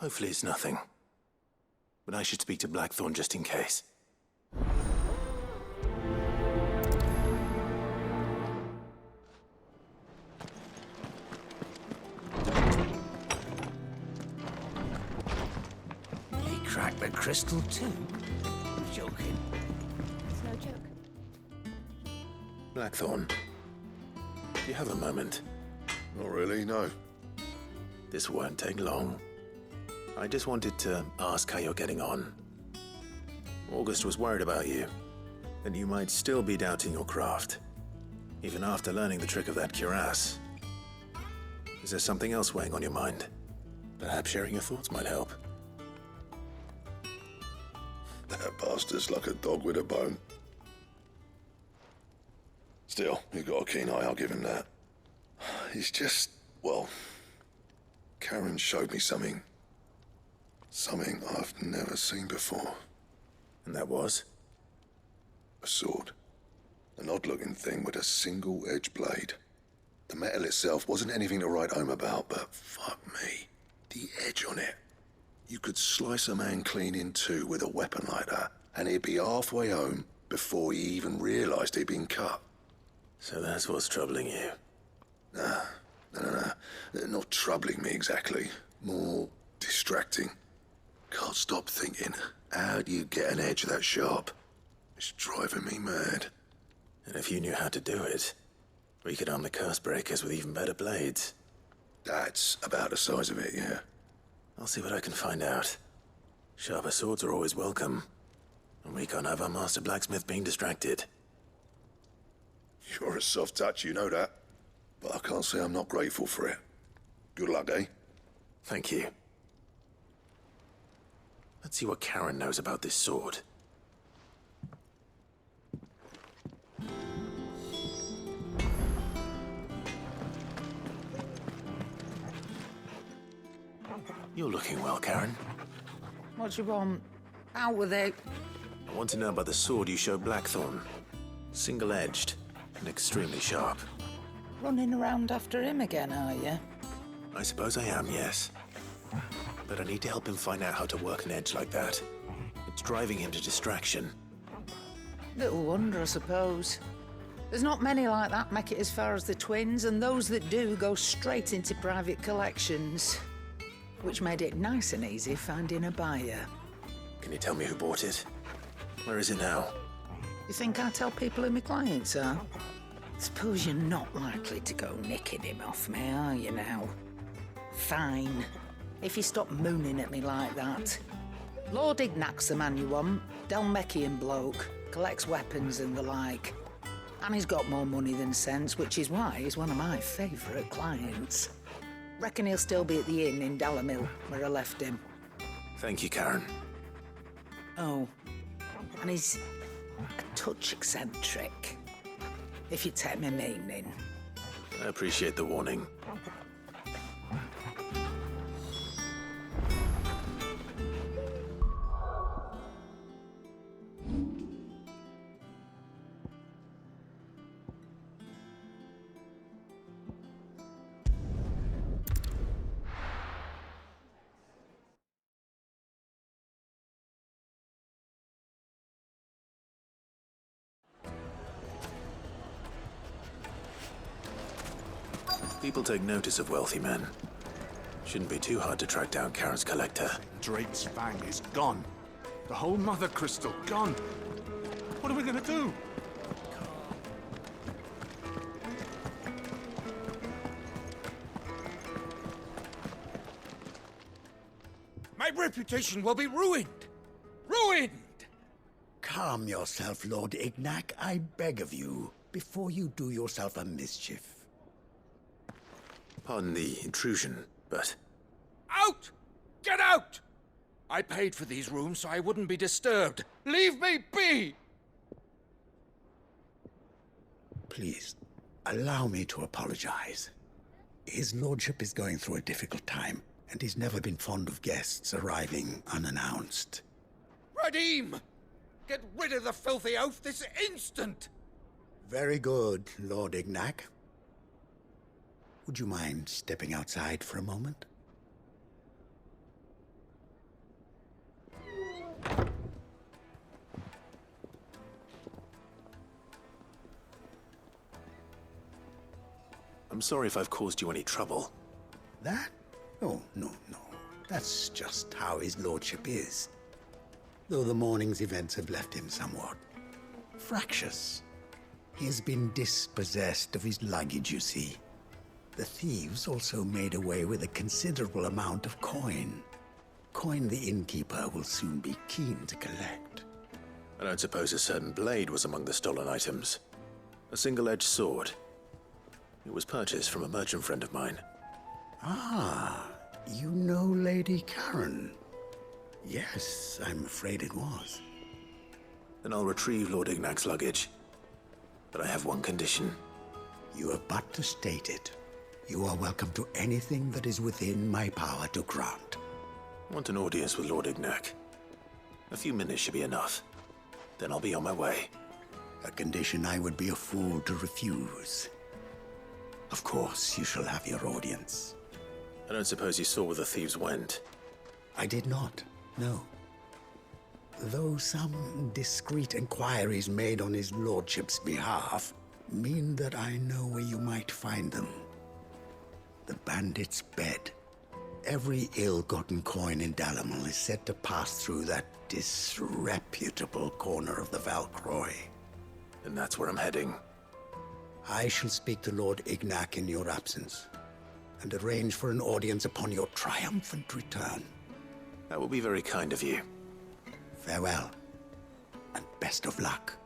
Hopefully it's nothing. But I should speak to Blackthorn just in case. He cracked the crystal too? I'm joking. It's no joke. Blackthorn, do you have a moment? Not really, no. This won't take long. I just wanted to ask how you're getting on. August was worried about you, that you might still be doubting your craft, even after learning the trick of that cuirass. Is there something else weighing on your mind? Perhaps sharing your thoughts might help. That bastard's like a dog with a bone. Still, you got a keen eye, I'll give him that. He's just, well, Karen showed me something. Something I've never seen before. And that was? A sword. An odd-looking thing with a single-edged blade. The metal itself wasn't anything to write home about, but fuck me. The edge on it. You could slice a man clean in two with a weapon like that, and he'd be halfway home before he even realised he'd been cut. So that's what's troubling you. No. Not troubling me exactly. More distracting. Can't stop thinking, how do you get an edge that sharp? It's driving me mad. And if you knew how to do it, we could arm the curse breakers with even better blades. That's about the size of it, yeah. I'll see what I can find out. Sharper swords are always welcome. And we can't have our master blacksmith being distracted. You're a soft touch, you know that. But I can't say I'm not grateful for it. Good luck, eh? Thank you. Let's see what Karen knows about this sword. You're looking well, Karen. What you want? Out with it. I want to know about the sword you showed Blackthorn. Single-edged and extremely sharp. Running around after him again, are you? I suppose I am, yes. But I need to help him find out how to work an edge like that. It's driving him to distraction. Little wonder, I suppose. There's not many like that make it as far as the twins, and those that do go straight into private collections. Which made it nice and easy finding a buyer. Can you tell me who bought it? Where is it now? You think I tell people who my clients are? Suppose you're not likely to go nicking him off me, are you now? Fine. If you stop mooning at me like that. Lord Ignac's the man you want. Dalmekian bloke. Collects weapons and the like. And he's got more money than sense, which is why he's one of my favourite clients. Reckon he'll still be at the inn in Dalamil, where I left him. Thank you, Karen. Oh, and he's a touch eccentric, if you take my meaning. I appreciate the warning. People take notice of wealthy men. Shouldn't be too hard to track down Karen's collector. Drake's Fang is gone. The whole Mother Crystal gone. What are we gonna do? My reputation will be ruined! Ruined! Calm yourself, Lord Ignac, I beg of you, before you do yourself a mischief. Pardon the intrusion, but... Out! Get out! I paid for these rooms so I wouldn't be disturbed. Leave me be! Please, allow me to apologize. His lordship is going through a difficult time, and he's never been fond of guests arriving unannounced. Radim! Get rid of the filthy oaf this instant! Very good, Lord Ignac. Would you mind stepping outside for a moment? I'm sorry if I've caused you any trouble. That? Oh, no. That's just how his lordship is. Though the morning's events have left him somewhat fractious. He has been dispossessed of his luggage, you see. The thieves also made away with a considerable amount of coin. Coin the innkeeper will soon be keen to collect. I don't suppose a certain blade was among the stolen items. A single-edged sword. It was purchased from a merchant friend of mine. Ah, you know Lady Karen? Yes, I'm afraid it was. Then I'll retrieve Lord Ignac's luggage. But I have one condition. You have but to state it. You are welcome to anything that is within my power to grant. I want an audience with Lord Ignac. A few minutes should be enough. Then I'll be on my way. A condition I would be a fool to refuse. Of course, you shall have your audience. I don't suppose you saw where the thieves went. I did not, no. Though some discreet inquiries made on his lordship's behalf mean that I know where you might find them. The bandit's bed. Every ill-gotten coin in Dalamel is said to pass through that disreputable corner of the Valcroy. And that's where I'm heading. I shall speak to Lord Ignac in your absence, and arrange for an audience upon your triumphant return. That will be very kind of you. Farewell, and best of luck.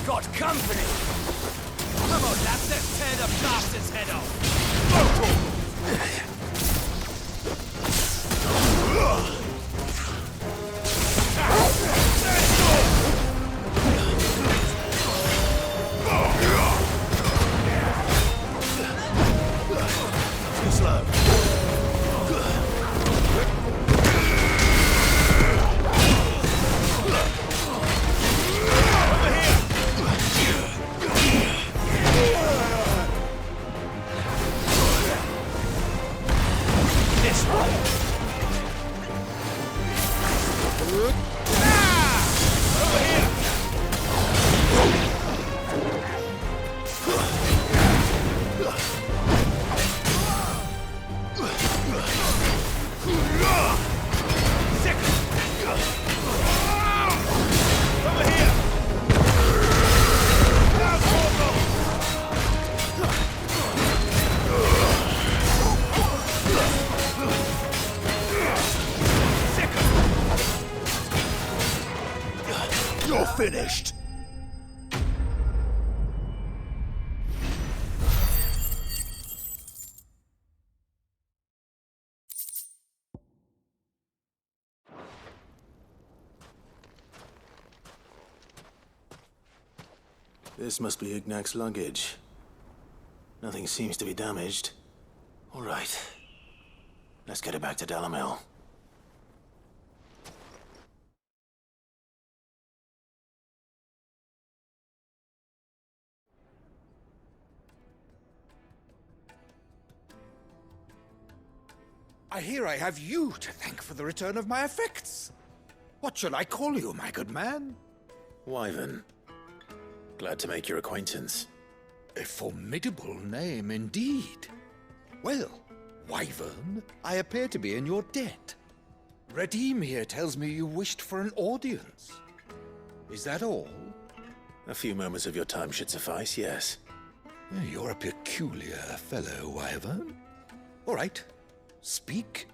Got company! Come on, lads, let's tear the bastard's head off! Too slow. You're finished! This must be Ignac's luggage. Nothing seems to be damaged. All right. Let's get it back to Delamel. I hear I have you to thank for the return of my effects. What shall I call you, my good man? Wyvern. Glad to make your acquaintance. A formidable name indeed. Well, Wyvern, I appear to be in your debt. Redeem here tells me you wished for an audience. Is that all? A few moments of your time should suffice, yes. You're a peculiar fellow, Wyvern. All right, speak.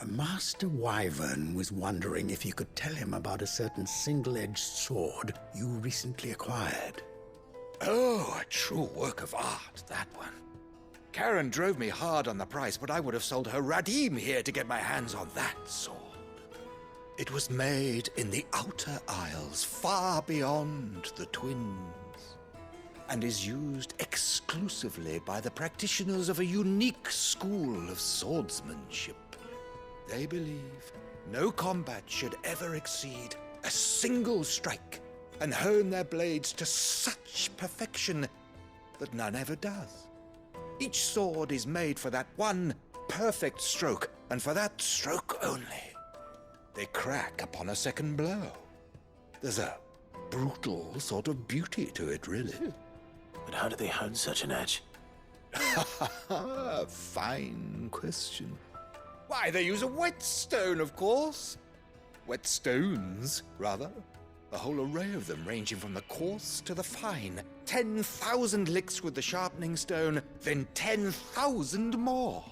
Master Wyvern was wondering if you could tell him about a certain single-edged sword you recently acquired. Oh, a true work of art, that one. Karen drove me hard on the price, but I would have sold her Radim here to get my hands on that sword. It was made in the Outer Isles, far beyond the Twins, and is used exclusively by the practitioners of a unique school of swordsmanship. They believe no combat should ever exceed a single strike, and hone their blades to such perfection that none ever does. Each sword is made for that one perfect stroke, and for that stroke only. They crack upon a second blow. There's a brutal sort of beauty to it, really. But how do they hone such an edge? Fine question. Why, they use a whetstone, of course. Whetstones, rather. A whole array of them, ranging from the coarse to the fine. 10,000 licks with the sharpening stone, then 10,000 more.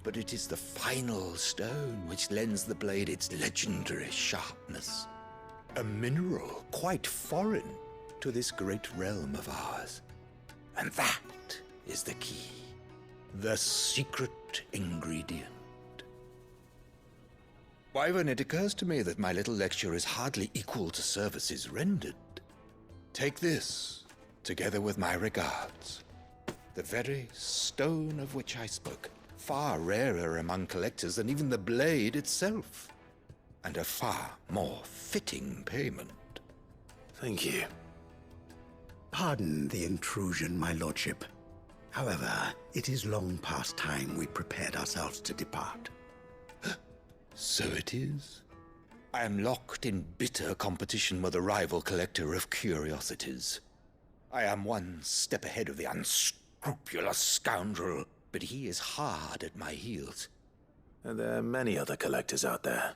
But it is the final stone which lends the blade its legendary sharpness. A mineral quite foreign to this great realm of ours. And that is the key. The secret ingredient. Wyvern, it occurs to me that my little lecture is hardly equal to services rendered. Take this, together with my regards. The very stone of which I spoke, far rarer among collectors than even the blade itself, and a far more fitting payment. Thank you. Pardon the intrusion, my lordship. However, it is long past time we prepared ourselves to depart. So it is. I am locked in bitter competition with a rival collector of curiosities. I am one step ahead of the unscrupulous scoundrel, but he is hard at my heels. Are there many other collectors out there?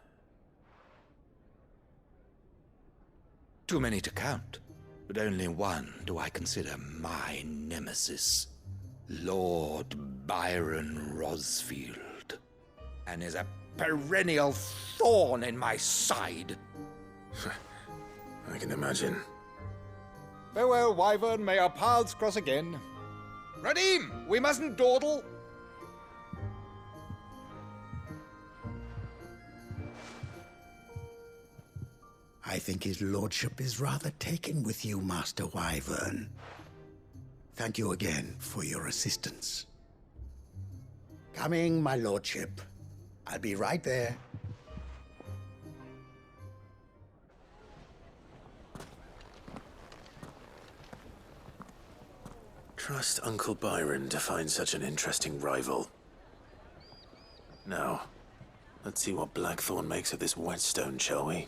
Too many to count, but only one do I consider my nemesis. Lord Byron Rosfield, and is a perennial thorn in my side. I can imagine. Farewell, Wyvern. May our paths cross again. Radim, we mustn't dawdle. I think his lordship is rather taken with you, Master Wyvern. Thank you again for your assistance. Coming, my lordship. I'll be right there. Trust Uncle Byron to find such an interesting rival. Now, let's see what Blackthorn makes of this whetstone, shall we?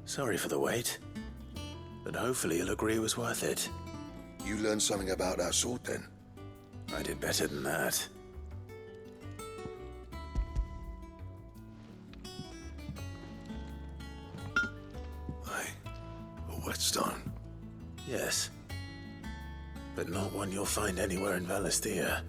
Sorry for the wait, but hopefully you'll agree it was worth it. You learned something about that sword then? I did better than that. whetstone? Yes. But not one you'll find anywhere in Valisthea.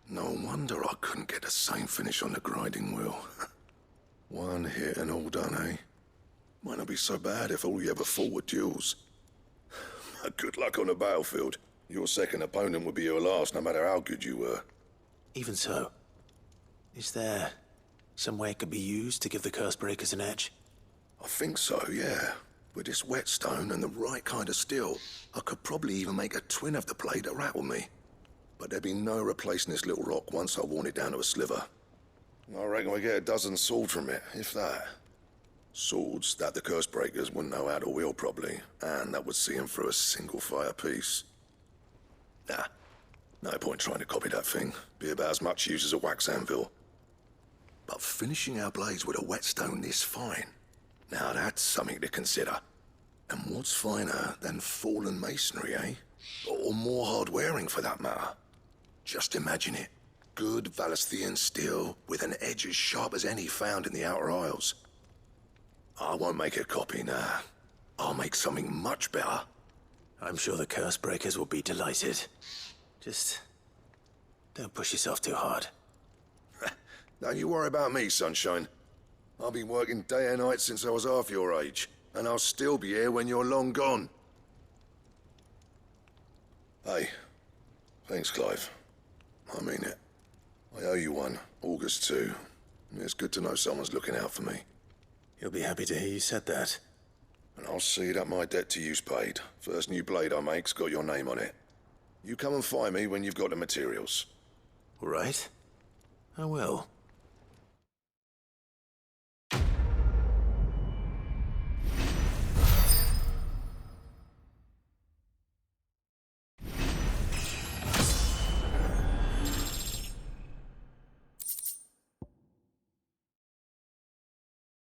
No wonder I couldn't get the same finish on the grinding wheel. One hit and all done, eh? Might not be so bad if all you ever fought were duels. Good luck on the battlefield. Your second opponent would be your last, no matter how good you were. Even so, is there some way it could be used to give the curse breakers an edge? I think so, yeah. With this whetstone and the right kind of steel, I could probably even make a twin of the blade that rattled me. But there'd be no replacing this little rock once I worn it down to a sliver. I reckon we get a dozen swords from it, if that. Swords that the curse breakers wouldn't know how to wield properly, and that would see them through a single fire piece. Nah, no point trying to copy that thing. Be about as much use as a wax anvil. But finishing our blades with a whetstone this fine, now that's something to consider. And what's finer than fallen masonry, eh? Or more hard-wearing, for that matter. Just imagine it. Good Valisthean steel with an edge as sharp as any found in the Outer Isles. I won't make a copy, nah. I'll make something much better. I'm sure the curse breakers will be delighted. Just don't push yourself too hard. Don't you worry about me, sunshine. I've been working day and night since I was half your age, and I'll still be here when you're long gone. Hey, thanks, Clive. I mean it. I owe you one, August too. It's good to know someone's looking out for me. You'll be happy to hear you said that. And I'll see that my debt to you's paid. First new blade I make's got your name on it. You come and find me when you've got the materials. All right. I will.